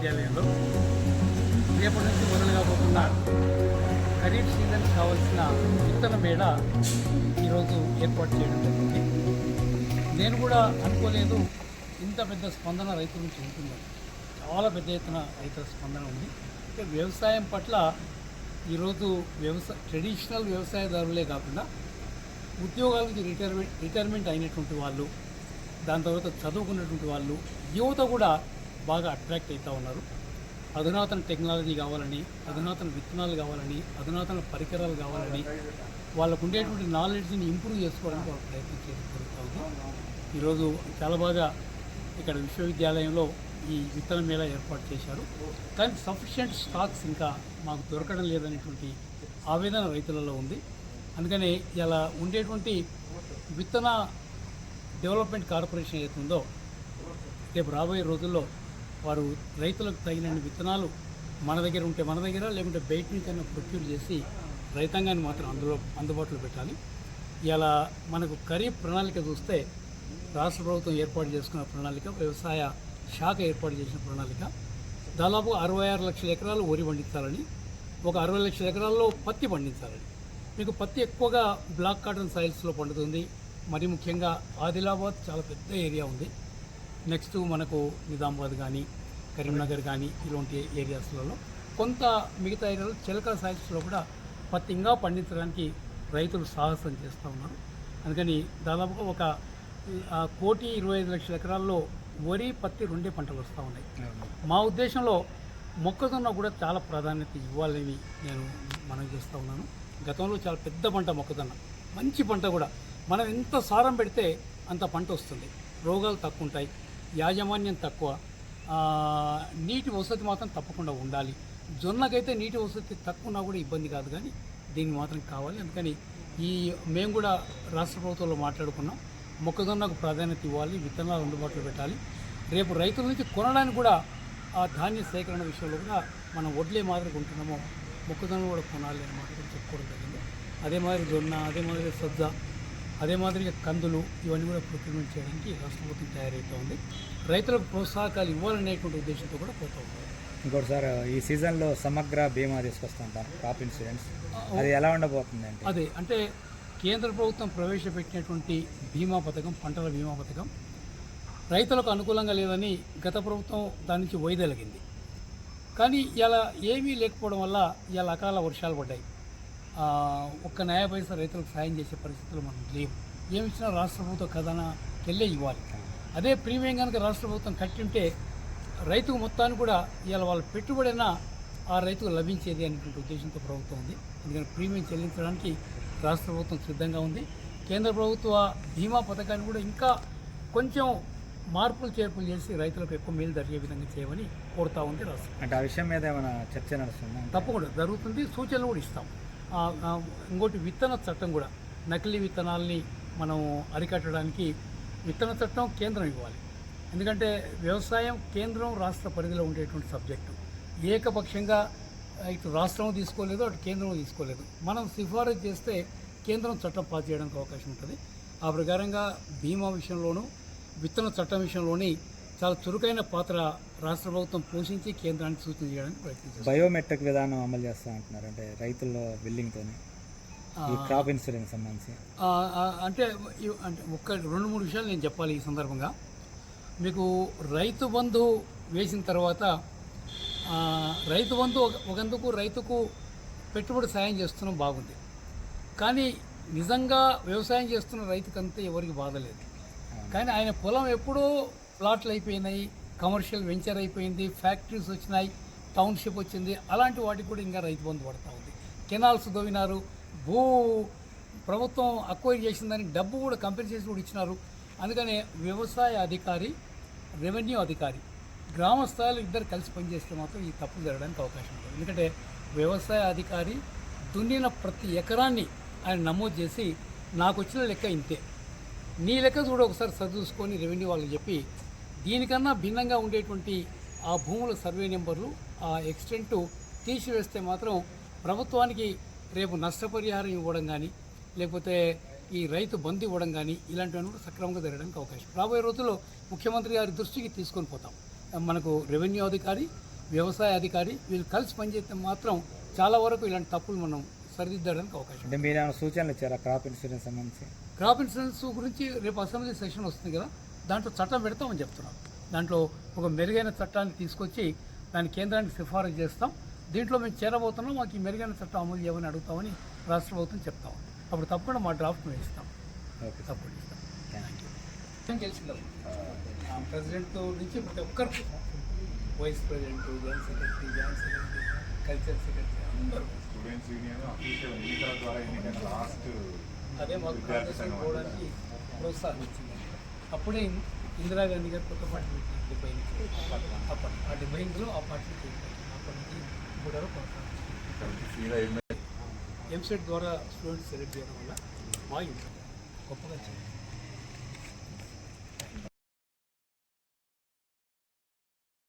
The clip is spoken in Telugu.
విశ్వవిద్యాలయంలో రేపటి నుంచి మొదలు కాబోతున్న ఖరీఫ్ సీజన్ కావాల్సిన విత్తన మేళ ఈరోజు ఏర్పాటు చేయడం జరిగింది. నేను కూడా అనుకోలేదు ఇంత పెద్ద స్పందన రైతుల నుంచి ఉంటుందని. చాలా పెద్ద ఎత్తున రైతుల స్పందన ఉంది. వ్యవసాయం పట్ల ఈరోజు ట్రెడిషనల్ వ్యవసాయదారులే కాకుండా ఉద్యోగాల నుంచి రిటైర్మెంట్ అయినటువంటి వాళ్ళు, దాని తర్వాత చదువుకున్నటువంటి వాళ్ళు, యువత కూడా బాగా అట్రాక్ట్ అవుతూ ఉన్నారు. అధునాతన టెక్నాలజీ కావాలని, అధునాతన విత్తనాలు కావాలని, అధునాతన పరికరాలు కావాలని, వాళ్ళకు ఉండేటువంటి నాలెడ్జ్ని ఇంప్రూవ్ చేసుకోవడానికి వాళ్ళు ప్రయత్నం చేయడం జరుగుతూ ఉంది. ఈరోజు చాలా బాగా ఇక్కడ విశ్వవిద్యాలయంలో ఈ విత్తన మేళ ఏర్పాటు చేశారు. కానీ సఫిషియెంట్ స్టాక్స్ ఇంకా మాకు దొరకడం లేదనేటువంటి ఆవేదన రైతులలో ఉంది. అందుకని ఇలా ఉండేటువంటి విత్తన డెవలప్మెంట్ కార్పొరేషన్ ఏదైతుందో రేపు రాబోయే రోజుల్లో వారు రైతులకు తగిన విత్తనాలు మన దగ్గర ఉంటే మన దగ్గర, లేకుంటే బయట నుంచి ప్రొక్యూర్ చేసి రైతాంగాన్ని మాత్రం అందుబాటులో పెట్టాలి. ఇలా మనకు ఖరీఫ్ ప్రణాళిక చూస్తే రాష్ట్ర ప్రభుత్వం ఏర్పాటు చేసుకున్న ప్రణాళిక, వ్యవసాయ శాఖ ఏర్పాటు చేసిన ప్రణాళిక దాదాపు 66 లక్షల ఎకరాలు వరి పండించాలని, ఒక 60 లక్షల ఎకరాల్లో పత్తి పండించాలని. మీకు పత్తి ఎక్కువగా బ్లాక్ కాటన్ సాయిల్స్లో పండుతుంది. మరి ముఖ్యంగా ఆదిలాబాద్ చాలా పెద్ద ఏరియా ఉంది. నెక్స్ట్ మనకు నిజామాబాద్ కానీ, కరీంనగర్ కానీ ఇలాంటి ఏరియాస్లలో, కొంత మిగతా ఏరియాలో చిలక సాయిల్స్లో కూడా పత్తి ఇంకా పండించడానికి రైతులు సాహసం చేస్తూ ఉన్నారు. అందుకని దాదాపుగా ఒక 1,25,00,000 ఎకరాల్లో వరి, పత్తి రెండే పంటలు వస్తూ ఉన్నాయి. మా ఉద్దేశంలో మొక్కజొన్న కూడా చాలా ప్రాధాన్యత ఇవ్వాలని నేను మనం చేస్తూ ఉన్నాను. గతంలో చాలా పెద్ద పంట మొక్కజొన్న, మంచి పంట కూడా. మనం ఎంత సారం పెడితే అంత పంట వస్తుంది. రోగాలు తక్కువ ఉంటాయి, యాజమాన్యం తక్కువ, నీటి వసతి మాత్రం తప్పకుండా ఉండాలి. జొన్నకైతే నీటి వసతి తక్కువ ఉన్నా కూడా ఇబ్బంది కాదు, కానీ దీన్ని మాత్రం కావాలి. అందుకని మేము కూడా రాష్ట్ర ప్రభుత్వంలో మాట్లాడుకున్నాం, మొక్కజొన్నకు ప్రాధాన్యత ఇవ్వాలి, విత్తనాలు అందుబాటులో పెట్టాలి. రేపు రైతుల నుంచి కొనడానికి కూడా ఆ ధాన్య సేకరణ విషయంలో కూడా మనం వడ్లే మాదిరిగా ఉంటున్నామో మొక్కజొన్న కూడా కొనాలి అని మాట కూడా చెప్పుకోవడం జరిగింది. అదే మాదిరి జొన్న, అదే మాదిరి సజ్జ, అదే మాదిరిగా కందులు, ఇవన్నీ కూడా ప్రొక్యూర్మెంట్ చేయడానికి రాష్ట్ర ప్రభుత్వం తయారైతూ ఉంది. రైతులకు ప్రోత్సాహకాలు ఇవ్వాలనేటువంటి ఉద్దేశంతో కూడా పోతూ ఉంటారు. ఇంకోటి సార్, ఈ సీజన్లో సమగ్ర బీమా తీసుకొస్తుంటారు, క్రాప్ ఇన్సూరెన్స్, అది ఎలా ఉండబోతుంది అంటే? అదే అంటే కేంద్ర ప్రభుత్వం ప్రవేశపెట్టినటువంటి బీమా పథకం, పంటల బీమా పథకం రైతులకు అనుకూలంగా లేదని గత ప్రభుత్వం దాని నుంచి వైదొలిగింది. కానీ ఇలా ఏమీ లేకపోవడం వల్ల ఇలా అకాల వర్షాలు పడ్డాయి. ఒక్క న్యాయ పైసా రైతులకు సాయం చేసే పరిస్థితులు మనం లేవు. ఏమి ఇచ్చినా రాష్ట్ర ప్రభుత్వం ఖజానా వెళ్ళే ఇవ్వాలి. అదే ప్రీమియం కనుక రాష్ట్ర ప్రభుత్వం కట్టింటే రైతుకు మొత్తాన్ని కూడా ఇలా వాళ్ళ పెట్టుబడైనా ఆ రైతుకు లభించేది అనేటువంటి ఉద్దేశంతో ప్రభుత్వం ఉంది. అందుకని ప్రీమియం చెల్లించడానికి రాష్ట్ర ప్రభుత్వం సిద్ధంగా ఉంది. కేంద్ర ప్రభుత్వ బీమా పథకాన్ని కూడా ఇంకా కొంచెం మార్పులు చేర్పులు చేసి రైతులకు ఎక్కువ మేలు జరిగే విధంగా చేయమని కోరుతూ ఉంది రాష్ట్రం. అంటే ఆ విషయం మీద ఏమైనా చర్చ నడుస్తుందా? తప్పకుండా జరుగుతుంది, సూచనలు కూడా ఇస్తాం. ఇంకోటి విత్తన చట్టం కూడా, నకిలీ విత్తనాల్ని మనం అరికట్టడానికి విత్తన చట్టం కేంద్రం ఇవ్వాలి. ఎందుకంటే వ్యవసాయం కేంద్రం రాష్ట్ర పరిధిలో ఉండేటువంటి సబ్జెక్టు. ఏకపక్షంగా ఇటు రాష్ట్రం తీసుకోలేదు, అటు కేంద్రం తీసుకోలేదు. మనం సిఫారసు చేస్తే కేంద్రం చట్టం పాస్ చేయడానికి అవకాశం ఉంటుంది. ఆ ప్రకారంగా బీమా విషయంలోనూ విత్తన చట్టం విషయంలోని చాలా చురుకైన పాత్ర రాష్ట్ర ప్రభుత్వం పోషించి కేంద్రానికి సూచన చేయడానికి ప్రయత్నించారు. బయోమెట్రిక్ విధానం అమలు చేస్తా అంటున్నారు, అంటే రైతుల్లో బిల్లింగ్తోనే ఈ క్రాప్ ఇన్సూరెన్స్ సంబంధించి. అంటే ఒక్క 2-3 విషయాలు నేను చెప్పాలి ఈ సందర్భంగా. మీకు రైతు బంధు వేసిన తర్వాత రైతు బంధు ఒకందుకు రైతుకు పెట్టుబడి సాయం చేస్తున్నాం, బాగుంది. కానీ నిజంగా వ్యవసాయం చేస్తున్న రైతుకంతా ఎవరికి బాధ లేదు. కానీ ఆయన పొలం ఎప్పుడూ ప్లాట్లు అయిపోయినాయి, కమర్షియల్ వెంచర్ అయిపోయింది, ఫ్యాక్టరీస్ వచ్చినాయి, టౌన్షిప్ వచ్చింది, అలాంటి వాటికి కూడా ఇంకా రైతు బంధు పడుతూ ఉంది. కెనాల్స్ దవ్వినారు, ప్రభుత్వం అక్వైర్ చేసిందని డబ్బు కూడా కంపెన్సేషన్ కూడా ఇచ్చినారు. అందుకనే వ్యవసాయ అధికారి, రెవెన్యూ అధికారి, గ్రామ స్థాయిలో ఇద్దరు కలిసి పనిచేస్తే మాత్రం ఈ తప్పులు జరగడానికి అవకాశం ఉంటుంది. ఎందుకంటే వ్యవసాయ అధికారి దున్నిన ప్రతి ఎకరాన్ని ఆయన నమోదు చేసి నాకు వచ్చిన లెక్క ఇంతే, నీ లెక్క చూడ ఒకసారి చదువుకొని రెవెన్యూ వాళ్ళకి చెప్పి దీనికన్నా భిన్నంగా ఉండేటువంటి ఆ భూముల సర్వే నెంబర్లు, ఆ ఎక్స్టెంటు తీసివేస్తే మాత్రం ప్రభుత్వానికి రేపు నష్టపరిహారం ఇవ్వడం కానీ, లేకపోతే ఈ రైతు బంధు ఇవ్వడం కానీ ఇలాంటివన్నీ కూడా సక్రమంగా జరగడానికి అవకాశం. రాబోయే రోజుల్లో ముఖ్యమంత్రి గారి దృష్టికి తీసుకొని పోతాం. మనకు రెవెన్యూ అధికారి, వ్యవసాయ అధికారి వీళ్ళు కలిసి పనిచేస్తే మాత్రం చాలా వరకు ఇలాంటి తప్పులు మనం సరిదిద్దడానికి అవకాశం అంటే మీరు ఏమైనా సూచనలు ఇచ్చారా క్రాప్ ఇన్సూరెన్స్ సంబంధించి? క్రాప్ ఇన్సూరెన్స్ గురించి రేపు అసెంబ్లీ సెషన్ వస్తుంది కదా, దాంట్లో చట్టం పెడతామని చెప్తున్నాం. దాంట్లో ఒక మెరుగైన చట్టాన్ని తీసుకొచ్చి దాన్ని కేంద్రానికి సిఫారసు చేస్తాం. దీంట్లో మేము చేరబోతున్నాం, మాకు ఈ మెరుగైన చట్టం అమలు చేయమని అడుగుతామని రాష్ట్ర ప్రభుత్వం చెప్తాం. అప్పుడు తప్పకుండా మా డ్రాఫ్ట్ మేము ఇస్తాం, ఓకే. తప్పకుండా ఇస్తాం. తెలిసిందా ప్రెసిడెంట్ నుంచి ప్రతి ఒక్కరికి, vice president, joint secretary, culture secretary అందరూ స్టూడెంట్స్ యూనియన్ అఫీషియల్ ఎన్నికల ద్వారా ఎన్నికైన లాస్ట్ అదే మాకు కాంగ్రెస్ పోవడానికి ప్రోత్సాహం ఇచ్చింది. అప్పుడే ఇందిరాగాంధీ గారు కొత్త పార్టీ పెట్టింది 70 అప్పటి ఆ 70లో ఆ పార్టీ అప్పటి నుంచి ఇప్పుడు వరకు కొనసాగుతుంది. ఎంసెట్ ద్వారా స్టూడెంట్స్ సెలెక్ట్ చేయడం వల్ల మా ఇంట్లో గొప్పగా చేయాలి.